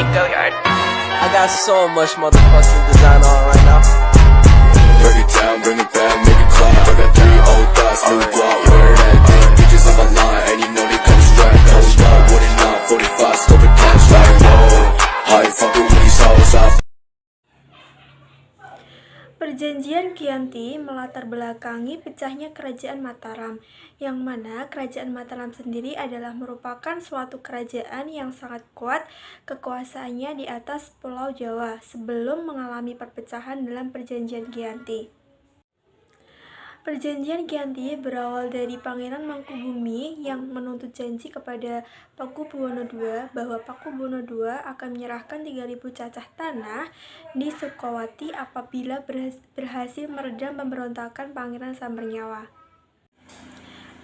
I got so much motherfucking design on right now. Break it down, bring it back, make it clap. I got 3 old thoughts, new guap, wear that thing. Bitches on my line, and you know they come strapped. Hold up, what it not, 45, scope it cash like, whoa. I ain't fucking with these hoes, Perjanjian Giyanti melatar belakangi pecahnya Kerajaan Mataram, yang mana Kerajaan Mataram sendiri adalah merupakan suatu kerajaan yang sangat kuat kekuasaannya di atas Pulau Jawa sebelum mengalami perpecahan dalam Perjanjian Giyanti. Perjanjian Giyanti berawal dari Pangeran Mangkubumi yang menuntut janji kepada Pakubuwono II bahwa Pakubuwono II akan menyerahkan 3.000 cacah tanah di Sukawati apabila berhasil meredam pemberontakan Pangeran Sambernyawa.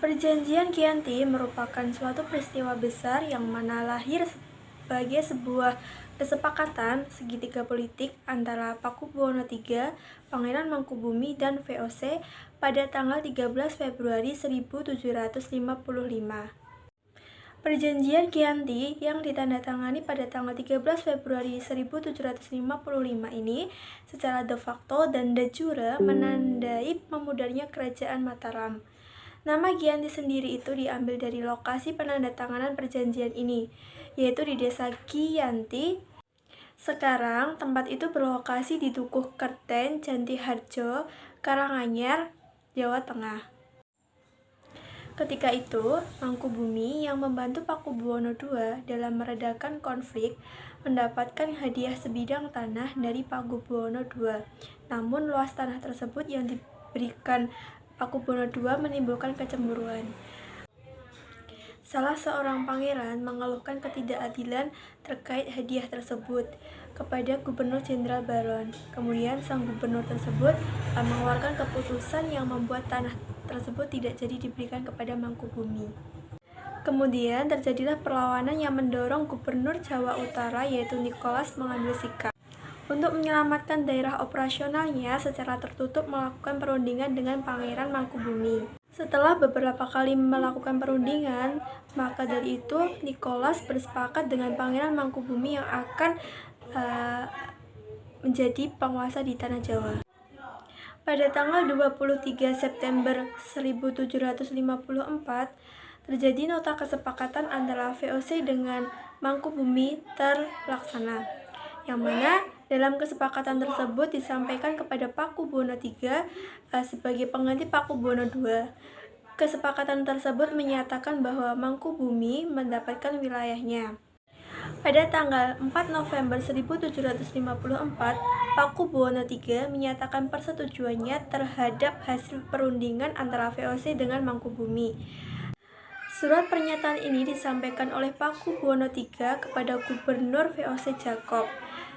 Perjanjian Giyanti merupakan suatu peristiwa besar yang mana lahir sebagai sebuah kesepakatan segitiga politik antara Pakubuwono III, Pangeran Mangkubumi, dan VOC pada tanggal 13 Februari 1755. Perjanjian Giyanti yang ditandatangani pada tanggal 13 Februari 1755 ini secara de facto dan de jure menandai memudarnya Kerajaan Mataram. Nama Giyanti sendiri itu diambil dari lokasi penandatanganan perjanjian ini, yaitu di Desa Giyanti. Sekarang tempat itu berlokasi di Dukuh Kerten, Jantiharjo, Karanganyar, Jawa Tengah. Ketika itu, Mangkubumi yang membantu Pakubuwono II dalam meredakan konflik mendapatkan hadiah sebidang tanah dari Pakubuwono II. Namun luas tanah tersebut yang diberikan Pakubuwono II menimbulkan kecemburuan. Salah seorang pangeran mengeluhkan ketidakadilan terkait hadiah tersebut kepada Gubernur Jenderal Baron. Kemudian sang gubernur tersebut mengeluarkan keputusan yang membuat tanah tersebut tidak jadi diberikan kepada Mangkubumi. Kemudian terjadilah perlawanan yang mendorong Gubernur Jawa Utara yaitu Nicholas mengambil sikap untuk menyelamatkan daerah operasionalnya secara tertutup melakukan perundingan dengan Pangeran Mangkubumi. Setelah beberapa kali melakukan perundingan, maka dari itu Nicholas bersepakat dengan Pangeran Mangkubumi yang akan menjadi penguasa di Tanah Jawa. Pada tanggal 23 September 1754, terjadi nota kesepakatan antara VOC dengan Mangkubumi terlaksana, yang mana dalam kesepakatan tersebut disampaikan kepada Pakubuwono III sebagai pengganti Pakubuwono II. Kesepakatan tersebut menyatakan bahwa Mangkubumi mendapatkan wilayahnya. Pada tanggal 4 November 1754, Pakubuwono III menyatakan persetujuannya terhadap hasil perundingan antara VOC dengan Mangkubumi. Surat pernyataan ini disampaikan oleh Pakubuwono III kepada Gubernur VOC Jakob.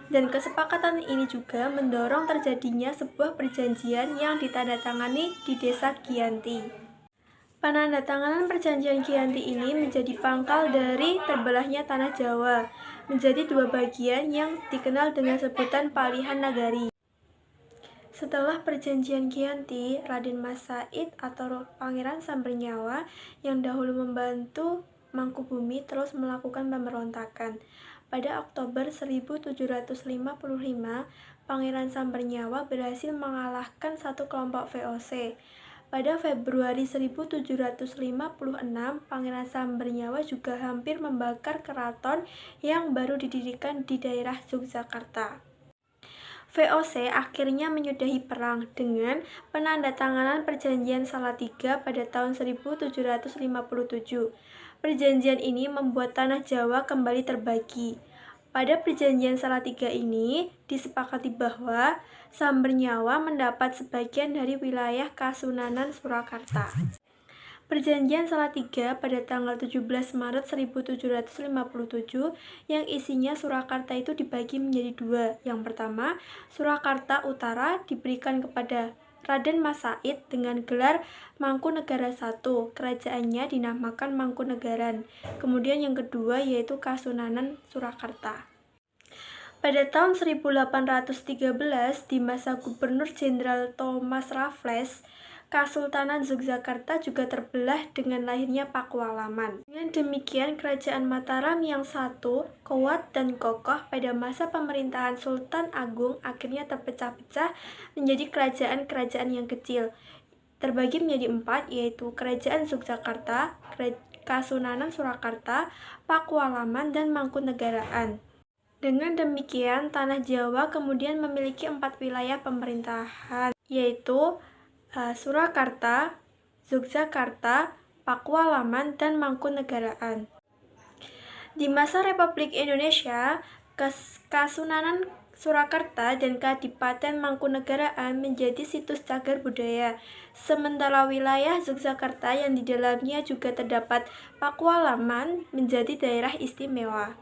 Dan kesepakatan ini juga mendorong terjadinya sebuah perjanjian yang ditandatangani di Desa Giyanti. Penandatanganan perjanjian Giyanti ini menjadi pangkal dari terbelahnya Tanah Jawa menjadi 2 bagian yang dikenal dengan sebutan Palihan Nagari. Setelah perjanjian Giyanti, Raden Mas Said atau Pangeran Sambernyawa yang dahulu membantu Mangkubumi terus melakukan pemberontakan. Pada Oktober 1755, Pangeran Sambernyawa berhasil mengalahkan satu kelompok VOC. Pada Februari 1756, Pangeran Sambernyawa juga hampir membakar keraton yang baru didirikan di daerah Yogyakarta. VOC akhirnya menyudahi perang dengan penandatanganan Perjanjian Salatiga pada tahun 1757. Perjanjian ini membuat Tanah Jawa kembali terbagi. Pada Perjanjian Salatiga ini disepakati bahwa Sambernyawa mendapat sebagian dari wilayah Kasunanan Surakarta. Perjanjian Salatiga pada tanggal 17 Maret 1757 yang isinya Surakarta itu dibagi menjadi 2. Yang pertama, Surakarta Utara diberikan kepada Raden Mas Said dengan gelar Mangkunegara I. Kerajaannya dinamakan Mangkunegaran. Kemudian yang kedua yaitu Kasunanan Surakarta. Pada tahun 1813 di masa Gubernur Jenderal Thomas Raffles, Kesultanan Yogyakarta juga terbelah dengan lahirnya Pakualaman. Dengan demikian, Kerajaan Mataram yang satu, kuat dan kokoh pada masa pemerintahan Sultan Agung akhirnya terpecah-pecah menjadi kerajaan-kerajaan yang kecil. Terbagi menjadi 4, yaitu Kerajaan Yogyakarta, Kasunanan Surakarta, Pakualaman, dan Mangkunegaraan. Dengan demikian, Tanah Jawa kemudian memiliki 4 wilayah pemerintahan, yaitu Surakarta, Yogyakarta, Pakualaman, dan Mangkunegaraan. Di masa Republik Indonesia, Kasunanan Surakarta dan Kadipaten Mangkunegaraan menjadi situs cagar budaya, sementara wilayah Yogyakarta yang di dalamnya juga terdapat Pakualaman menjadi daerah istimewa.